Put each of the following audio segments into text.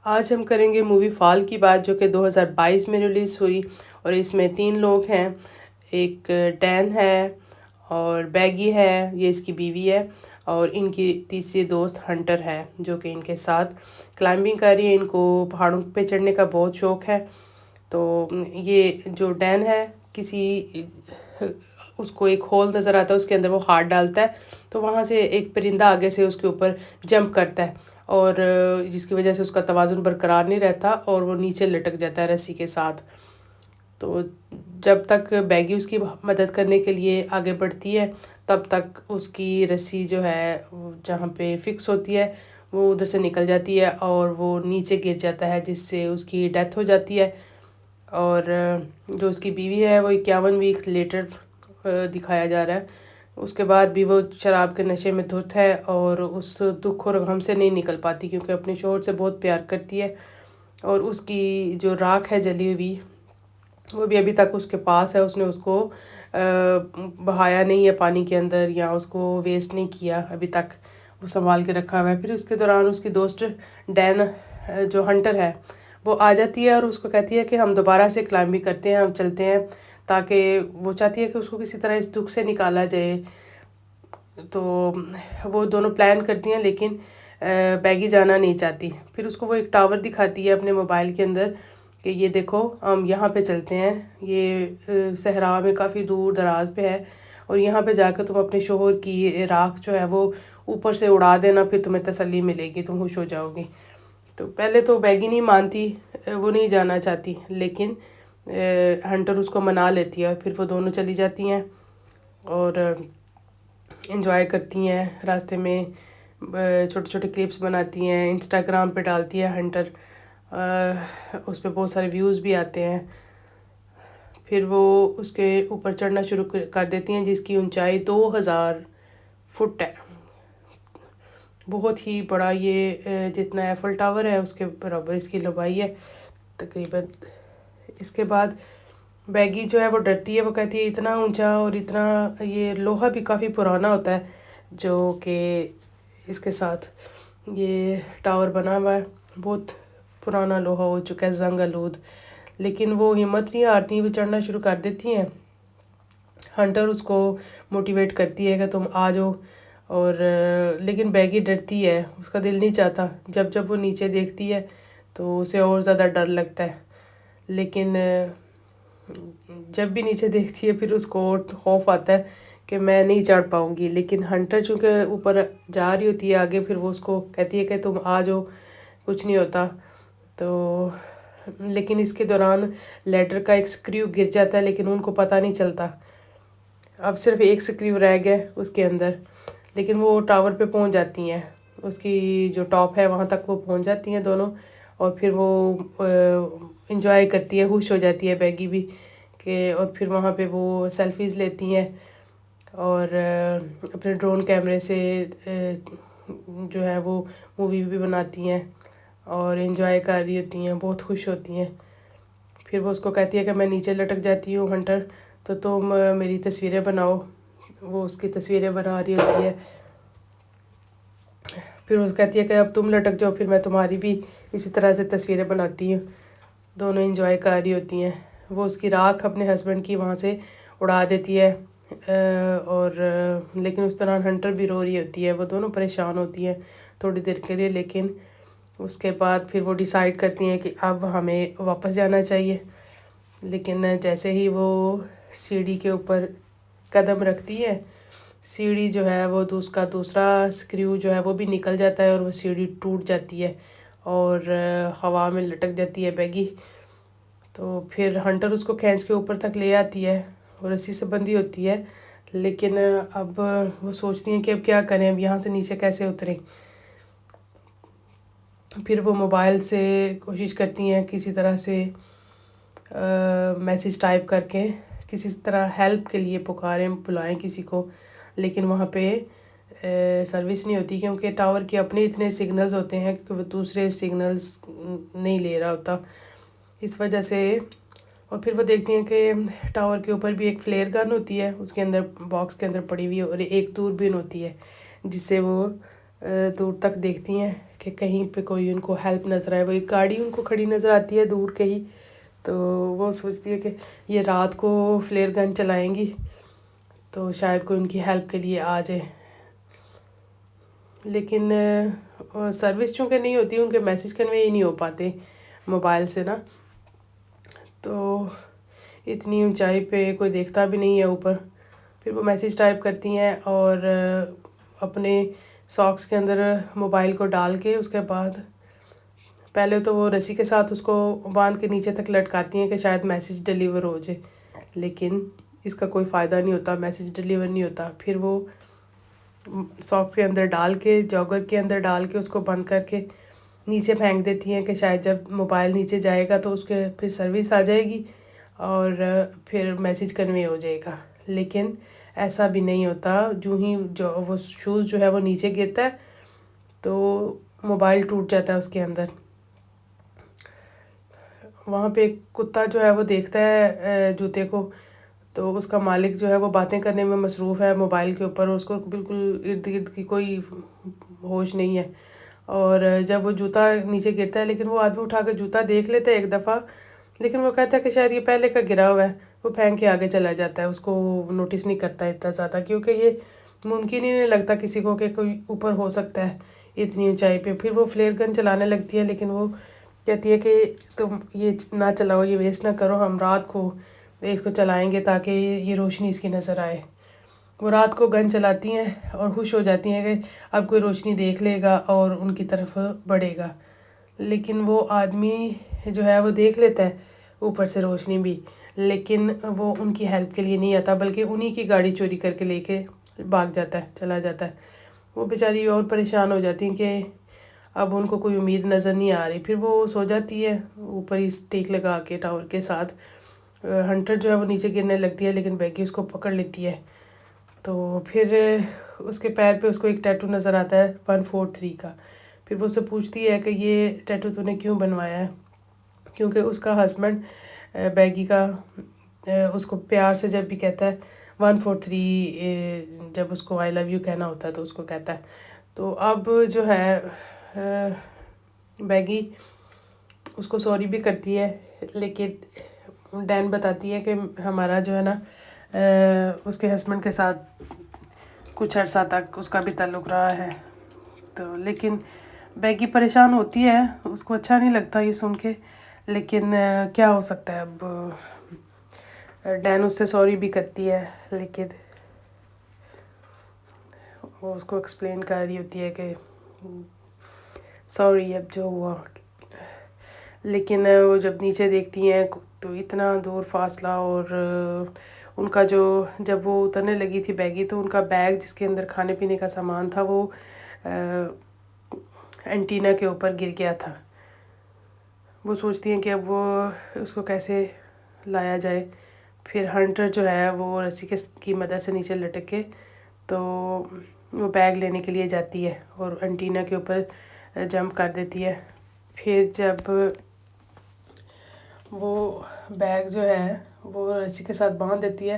آج ہم کریں گے مووی فال کی بات، جو کہ 2022 میں ریلیز ہوئی، اور اس میں 3 لوگ ہیں۔ ایک ڈین ہے اور بیگی ہے، یہ اس کی بیوی ہے، اور ان کی تیسری دوست ہنٹر ہے جو کہ ان کے ساتھ کلائمبنگ کر رہی ہے۔ ان کو پہاڑوں پہ چڑھنے کا بہت شوق ہے۔ تو یہ جو ڈین ہے، اس کو ایک ہول نظر آتا ہے، اس کے اندر وہ ہاتھ ڈالتا ہے تو وہاں سے ایک پرندہ آگے سے اس کے اوپر جمپ کرتا ہے، اور جس کی وجہ سے اس کا توازن برقرار نہیں رہتا اور وہ نیچے لٹک جاتا ہے رسی کے ساتھ۔ تو جب تک بیگی اس کی مدد کرنے کے لیے آگے بڑھتی ہے، تب تک اس کی رسی جو ہے جہاں پہ فکس ہوتی ہے وہ ادھر سے نکل جاتی ہے اور وہ نیچے گر جاتا ہے، جس سے اس کی ڈیتھ ہو جاتی ہے۔ اور جو اس کی بیوی ہے وہ 51 ویک لیٹر دکھایا جا رہا ہے۔ اس کے بعد بھی وہ شراب کے نشے میں دھت ہے اور اس دکھ اور غم سے نہیں نکل پاتی، کیونکہ اپنے شوہر سے بہت پیار کرتی ہے، اور اس کی جو راکھ ہے جلی ہوئی، وہ بھی ابھی تک اس کے پاس ہے۔ اس نے اس کو بہایا نہیں ہے پانی کے اندر، یا اس کو ویسٹ نہیں کیا، ابھی تک وہ سنبھال کے رکھا ہوا ہے۔ پھر اس کے دوران اس کی دوست ڈین جو ہنٹر ہے وہ آ جاتی ہے اور اس کو کہتی ہے کہ ہم دوبارہ سے کلائمبنگ کرتے ہیں، ہم چلتے ہیں، تاکہ وہ چاہتی ہے کہ اس کو کسی طرح اس دکھ سے نکالا جائے۔ تو وہ دونوں پلان کرتی ہیں، لیکن بیگی جانا نہیں چاہتی۔ پھر اس کو وہ ایک ٹاور دکھاتی ہے اپنے موبائل کے اندر کہ یہ دیکھو ہم یہاں پہ چلتے ہیں، یہ صحرا میں کافی دور دراز پہ ہے، اور یہاں پہ جا کے تم اپنے شوہر کی راکھ جو ہے وہ اوپر سے اڑا دینا، پھر تمہیں تسلی ملے گی، تم خوش ہو جاؤ گی۔ تو پہلے تو بیگی نہیں مانتی، وہ نہیں جانا چاہتی، لیکن ہنٹر اس کو منا لیتی ہے، اور پھر وہ دونوں چلی جاتی ہیں اور انجوائے کرتی ہیں راستے میں، چھوٹے چھوٹے کلپس بناتی ہیں، انسٹاگرام پہ ڈالتی ہے ہنٹر، اس پہ بہت سارے ویوز بھی آتے ہیں۔ پھر وہ اس کے اوپر چڑھنا شروع کر دیتی ہیں، جس کی اونچائی 2000 فٹ ہے، بہت ہی بڑا۔ یہ جتنا ایفل ٹاور ہے اس کے برابر اس کی لمبائی ہے تقریباً۔ اس کے بعد بیگی جو ہے وہ ڈرتی ہے، وہ کہتی ہے اتنا اونچا اور اتنا، یہ لوہا بھی کافی پرانا ہوتا ہے جو کہ اس کے ساتھ یہ ٹاور بنا ہوا ہے، بہت پرانا لوہا ہو چکا ہے، زنگ آلود، لیکن وہ ہمت نہیں ہارتی، وہ چڑھنا شروع کر دیتی ہیں۔ ہنٹر اس کو موٹیویٹ کرتی ہے کہ تم آ جاؤ، اور لیکن بیگی ڈرتی ہے، اس کا دل نہیں چاہتا۔ جب جب وہ نیچے دیکھتی ہے تو اسے اور زیادہ ڈر لگتا ہے، لیکن جب بھی نیچے دیکھتی ہے پھر اس کو خوف آتا ہے کہ میں نہیں چڑھ پاؤں گی۔ لیکن ہنٹر چونکہ اوپر جا رہی ہوتی ہے آگے، پھر وہ اس کو کہتی ہے کہ تم آ جاؤ، کچھ نہیں ہوتا۔ تو لیکن اس کے دوران لیڈر کا ایک سکریو گر جاتا ہے، لیکن ان کو پتہ نہیں چلتا، اب صرف ایک سکریو رہ گیا اس کے اندر، لیکن وہ ٹاور پہ پہنچ جاتی ہیں، اس کی جو ٹاپ ہے وہاں تک وہ پہنچ جاتی ہیں دونوں، اور پھر وہ انجوائے کرتی ہے، خوش ہو جاتی ہے بیگی بھی کہ، اور پھر وہاں پہ وہ سیلفیز لیتی ہیں، اور اپنے ڈرون کیمرے سے جو ہے وہ مووی بھی بناتی ہیں اور انجوائے کر رہی ہوتی ہیں، بہت خوش ہوتی ہیں۔ پھر وہ اس کو کہتی ہے کہ میں نیچے لٹک جاتی ہوں ہنٹر، تو تم میری تصویریں بناؤ۔ وہ اس کی تصویریں بنا رہی ہوتی ہے، پھر وہ کہتی ہے کہ اب تم لٹک جاؤ، پھر میں تمہاری بھی اسی طرح سے تصویریں بناتی ہوں۔ دونوں انجوائے کر رہی ہوتی ہیں، وہ اس کی راکھ اپنے ہسبینڈ کی وہاں سے اڑا دیتی ہے، اور لیکن اس دوران ہنٹر بھی رو رہی ہوتی ہے، وہ دونوں پریشان ہوتی ہیں تھوڑی دیر کے لیے، لیکن اس کے بعد پھر وہ ڈیسائیڈ کرتی ہیں کہ اب ہمیں واپس جانا چاہیے۔ لیکن جیسے ہی وہ سیڑھی کے اوپر قدم رکھتی ہے، سیڑھی جو ہے وہ اس کا دوسرا سکریو جو ہے وہ بھی نکل جاتا ہے، اور وہ سیڑھی ٹوٹ جاتی ہے اور ہوا میں لٹک جاتی ہے بیگی۔ تو پھر ہنٹر اس کو کھینچ کے اوپر تک لے آتی ہے اور رسی سے بندھی ہوتی ہے، لیکن اب وہ سوچتی ہیں کہ اب کیا کریں، اب یہاں سے نیچے کیسے اتریں۔ پھر وہ موبائل سے کوشش کرتی ہیں کسی طرح سے میسیج ٹائپ کر کے کسی طرح ہیلپ کے لیے پکاریں، بلائیں کسی کو، لیکن وہاں پہ سروس نہیں ہوتی، کیونکہ ٹاور کے اپنے اتنے سگنلز ہوتے ہیں کہ وہ دوسرے سگنلز نہیں لے رہا ہوتا، اس وجہ سے۔ اور پھر وہ دیکھتی ہیں کہ ٹاور کے اوپر بھی ایک فلیئر گن ہوتی ہے، اس کے اندر باکس کے اندر پڑی ہوئی، اور ایک دوربین ہوتی ہے جس سے وہ دور تک دیکھتی ہیں کہ کہیں پہ کوئی ان کو ہیلپ نظر آئے. وہ ایک گاڑی ان کو کھڑی نظر آتی ہے دور کہیں, تو وہ سوچتی ہے کہ یہ رات کو فلیئر گن چلائیں گی تو شاید کوئی ان کی ہیلپ کے لیے آ جائے. لیکن سروس چونکہ نہیں ہوتی, ان کے میسیج کنوے ہی نہیں ہو پاتے موبائل سے نا, تو اتنی اونچائی پہ کوئی دیکھتا بھی نہیں ہے اوپر. پھر وہ میسیج ٹائپ کرتی ہیں اور اپنے ساکس کے اندر موبائل کو ڈال کے اس کے بعد پہلے تو وہ رسی کے ساتھ اس کو باندھ کے نیچے تک لٹکاتی ہیں کہ شاید میسیج ڈیلیور ہو جائے, لیکن اس کا کوئی فائدہ نہیں ہوتا, میسیج ڈیلیور نہیں ہوتا. پھر وہ ساکس کے اندر ڈال کے, جاگر کے اندر ڈال کے اس کو بند کر کے نیچے پھینک دیتی ہیں کہ شاید جب موبائل نیچے جائے گا تو اس کے پھر سروس آ جائے گی اور پھر میسیج کنوے ہو جائے گا. لیکن ایسا بھی نہیں ہوتا, جو ہی جو وہ شوز جو ہے وہ نیچے گرتا ہے تو موبائل ٹوٹ جاتا ہے اس کے اندر. وہاں پہ ایک کتا جو ہے وہ دیکھتا ہے جوتے کو, تو اس کا مالک جو ہے وہ باتیں کرنے میں مصروف ہے موبائل کے اوپر, اس کو بالکل ارد گرد کی کوئی ہوش نہیں ہے. اور جب وہ جوتا نیچے گرتا ہے, لیکن وہ آدمی اٹھا کے جوتا دیکھ لیتا ہے ایک دفعہ, لیکن وہ کہتا ہے کہ شاید یہ پہلے کا گرا ہوا ہے, وہ پھینک کے آگے چلا جاتا ہے, اس کو نوٹس نہیں کرتا اتنا زیادہ, کیونکہ یہ ممکن ہی نہیں لگتا کسی کو کہ کوئی اوپر ہو سکتا ہے اتنی اونچائی پہ. پھر وہ فلیئر گن چلانے لگتی ہے, لیکن وہ کہتی ہے کہ تم یہ نہ چلاؤ, یہ ویسٹ نہ کرو, ہم رات کو اس کو چلائیں گے تاکہ یہ روشنی اس کی نظر آئے. وہ رات کو گن چلاتی ہیں اور خوش ہو جاتی ہیں کہ اب کوئی روشنی دیکھ لے گا اور ان کی طرف بڑھے گا. لیکن وہ آدمی جو ہے وہ دیکھ لیتا ہے اوپر سے روشنی بھی, لیکن وہ ان کی ہیلپ کے لیے نہیں آتا, بلکہ انہی کی گاڑی چوری کر کے لے کے بھاگ جاتا ہے, چلا جاتا ہے. وہ بیچاری اور پریشان ہو جاتی ہیں کہ اب ان کو کوئی امید نظر نہیں آ رہی. پھر وہ سو جاتی ہے اوپر ہی اسٹیک لگا کے ٹاور کے ساتھ. ہنٹر جو ہے وہ نیچے گرنے لگتی ہے, لیکن بیگی اس کو پکڑ لیتی ہے. تو پھر اس کے پیر پہ اس کو ایک ٹیٹو نظر آتا ہے 143 کا. پھر وہ اسے پوچھتی ہے کہ یہ ٹیٹو تو نے کیوں بنوایا ہے, کیونکہ اس کا ہسبینڈ بیگی کا اس کو پیار سے جب بھی کہتا ہے 143, جب اس کو آئی لو یو کہنا ہوتا ہے تو اس کو کہتا ہے. تو اب جو ہے بیگی اس کو سوری بھی کرتی ہے, لیکن ڈین بتاتی ہے کہ ہمارا جو ہے نا اس کے ہسبینڈ کے ساتھ کچھ عرصہ تک اس کا بھی تعلق رہا ہے. تو لیکن بیگی پریشان ہوتی ہے, اس کو اچھا نہیں لگتا یہ سن کے, لیکن کیا ہو سکتا ہے. اب ڈین اس سے سوری بھی کرتی ہے, لیکن وہ اس کو ایکسپلین کر رہی ہوتی ہے کہ سوری اب جو ہوا. لیکن وہ جب نیچے دیکھتی ہیں تو اتنا دور فاصلہ, اور ان کا جو جب وہ اترنے لگی تھی بیگی, تو ان کا بیگ جس کے اندر کھانے پینے کا سامان تھا وہ اینٹینا کے اوپر گر گیا تھا. وہ سوچتی ہیں کہ اب وہ اس کو کیسے لایا جائے. پھر ہنٹر جو ہے وہ رسی کی مدد سے نیچے لٹک کے تو وہ بیگ لینے کے لیے جاتی ہے اور اینٹینا کے اوپر جمپ کر دیتی ہے. پھر جب وہ بیگ جو ہے وہ رسی کے ساتھ باندھ دیتی ہے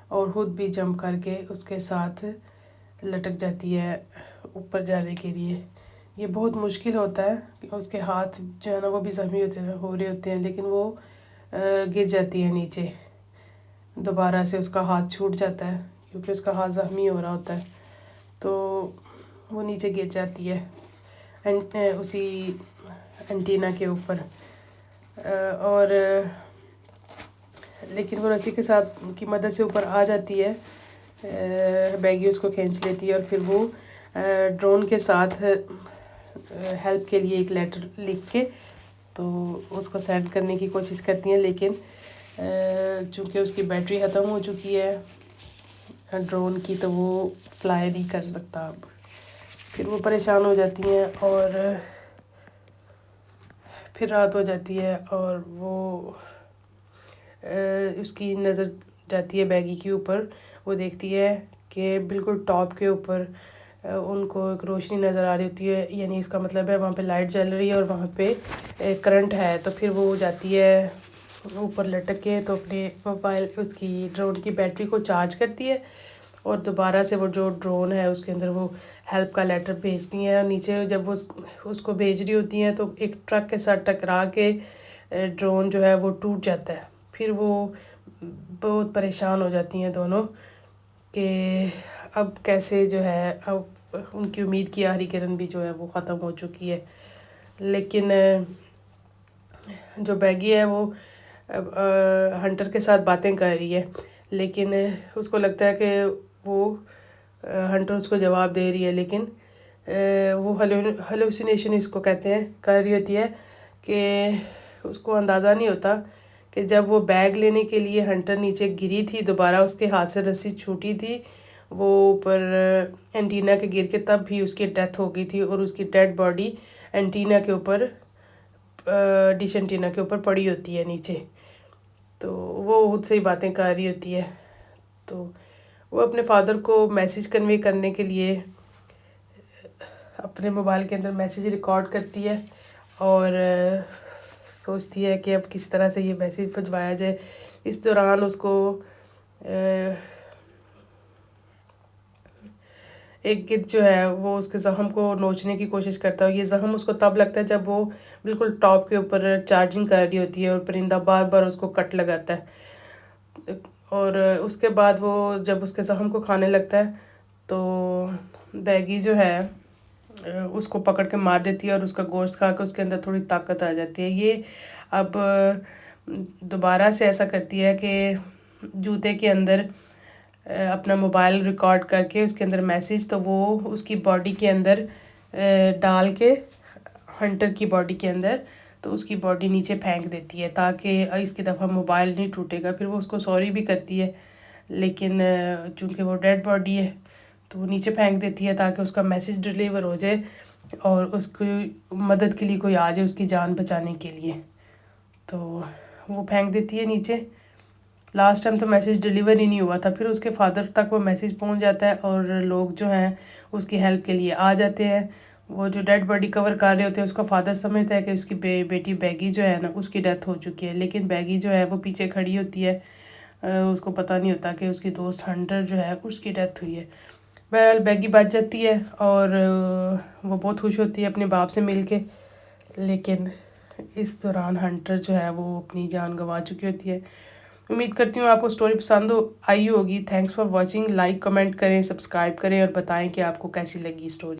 اور خود بھی جمپ کر کے اس کے ساتھ لٹک جاتی ہے اوپر جانے کے لیے. یہ بہت مشکل ہوتا ہے کہ اس کے ہاتھ جو ہے نا وہ بھی زخمی ہو رہے ہوتے ہیں, لیکن وہ گر جاتی ہے نیچے. دوبارہ سے اس کا ہاتھ چھوٹ جاتا ہے کیونکہ اس کا ہاتھ زخمی ہو رہا ہوتا ہے, تو وہ نیچے گر جاتی ہے اسی اینٹینا کے اوپر. اور لیکن وہ رسی کے ساتھ کی مدد سے اوپر آ جاتی ہے. بیگی اس کو کھینچ لیتی ہے اور پھر وہ ڈرون کے ساتھ ہیلپ کے لیے ایک لیٹر لکھ کے تو اس کو سینڈ کرنے کی کوشش کرتی ہیں, لیکن چونکہ اس کی بیٹری ختم ہو چکی ہے ڈرون کی, تو وہ فلائی نہیں کر سکتا اب. پھر وہ پریشان ہو جاتی ہیں اور پھر رات ہو جاتی ہے اور وہ اس کی نظر جاتی ہے بیگی کے اوپر. وہ دیکھتی ہے کہ بالکل ٹاپ کے اوپر ان کو ایک روشنی نظر آ رہی ہوتی ہے, یعنی اس کا مطلب ہے وہاں پہ لائٹ جل رہی ہے اور وہاں پہ کرنٹ ہے. تو پھر وہ جاتی ہے اوپر لٹک کے تو اپنے موبائل اس کی ڈرون کی بیٹری کو چارج کرتی ہے اور دوبارہ سے وہ جو ڈرون ہے اس کے اندر وہ ہیلپ کا لیٹر بھیجتی ہیں، اور نیچے جب وہ اس کو بھیج رہی ہوتی ہیں تو ایک ٹرک کے ساتھ ٹکرا کے ڈرون جو ہے وہ ٹوٹ جاتا ہے۔ پھر وہ بہت پریشان ہو جاتی ہیں دونوں کہ اب کیسے جو ہے، اب ان کی امید کی آخری کرن بھی جو ہے وہ ختم ہو چکی ہے۔ لیکن جو بیگی ہے وہ ہنٹر کے ساتھ باتیں کر رہی ہے، لیکن اس کو لگتا ہے کہ وہ ہنٹر اس کو جواب دے رہی ہے، لیکن وہ ہلوسینیشن اس کو کہتے ہیں، کر رہی ہوتی ہے کہ اس کو اندازہ نہیں ہوتا کہ جب وہ بیگ لینے کے لیے ہنٹر نیچے گری تھی، دوبارہ اس کے ہاتھ سے رسی چھوٹی تھی، وہ اوپر اینٹینا کے گر کے تب بھی اس کی ڈیتھ ہو گئی تھی، اور اس کی ڈیڈ باڈی اینٹینا کے اوپر ڈش اینٹینا کے اوپر پڑی ہوتی ہے نیچے۔ تو وہ خود سے ہی باتیں کر رہی ہوتی ہے، تو وہ اپنے فادر کو میسیج کنوے کرنے کے لیے اپنے موبائل کے اندر میسیج ریکارڈ کرتی ہے، اور سوچتی ہے کہ اب کس طرح سے یہ میسیج پہنچوایا جائے۔ اس دوران اس کو ایک گدھ جو ہے وہ اس کے زخم کو نوچنے کی کوشش کرتا ہے، یہ زخم اس کو تب لگتا ہے جب وہ بالکل ٹاپ کے اوپر چارجنگ کر رہی ہوتی ہے، اور پرندہ بار بار اس کو کٹ لگاتا ہے، اور اس کے بعد وہ جب اس کے زخم کو کھانے لگتا ہے تو بیگی جو ہے اس کو پکڑ کے مار دیتی ہے، اور اس کا گوشت کھا کے اس کے اندر تھوڑی طاقت آ جاتی ہے۔ یہ اب دوبارہ سے ایسا کرتی ہے کہ جوتے کے اندر اپنا موبائل ریکارڈ کر کے اس کے اندر میسیج، تو وہ اس کی باڈی کے اندر ڈال کے ہنٹر کی باڈی کے اندر، تو اس کی باڈی نیچے پھینک دیتی ہے تاکہ اس کی دفعہ موبائل نہیں ٹوٹے گا۔ پھر وہ اس کو سوری بھی کرتی ہے، لیکن چونکہ وہ ڈیڈ باڈی ہے تو وہ نیچے پھینک دیتی ہے تاکہ اس کا میسیج ڈیلیور ہو جائے، اور اس کی مدد کے لیے کوئی آ جائے اس کی جان بچانے کے لیے۔ تو وہ پھینک دیتی ہے نیچے۔ لاسٹ ٹائم تو میسیج ڈیلیور ہی نہیں ہوا تھا، پھر اس کے فادر تک وہ میسیج پہنچ جاتا ہے، اور لوگ جو ہیں اس کی ہیلپ کے لیے آ جاتے ہیں۔ وہ جو ڈیڈ باڈی کور کر رہے ہوتے ہیں، اس کا فادر سمجھتا ہے کہ اس کی بیٹی بیگی جو ہے نا اس کی ڈیتھ ہو چکی ہے، لیکن بیگی جو ہے وہ پیچھے کھڑی ہوتی ہے، اس کو پتہ نہیں ہوتا کہ اس کی دوست ہنٹر جو ہے اس کی ڈیتھ ہوئی ہے۔ بہرحال بیگی بچ جاتی ہے، اور وہ بہت خوش ہوتی ہے اپنے باپ سے مل کے، لیکن اس دوران ہنٹر جو ہے وہ اپنی جان گنوا چکی ہوتی ہے۔ امید کرتی ہوں آپ کو سٹوری پسند آئی ہوگی۔ Thanks for watching. Like comment کریں، سبسکرائب کریں، اور بتائیں کہ آپ کو کیسی لگی سٹوری۔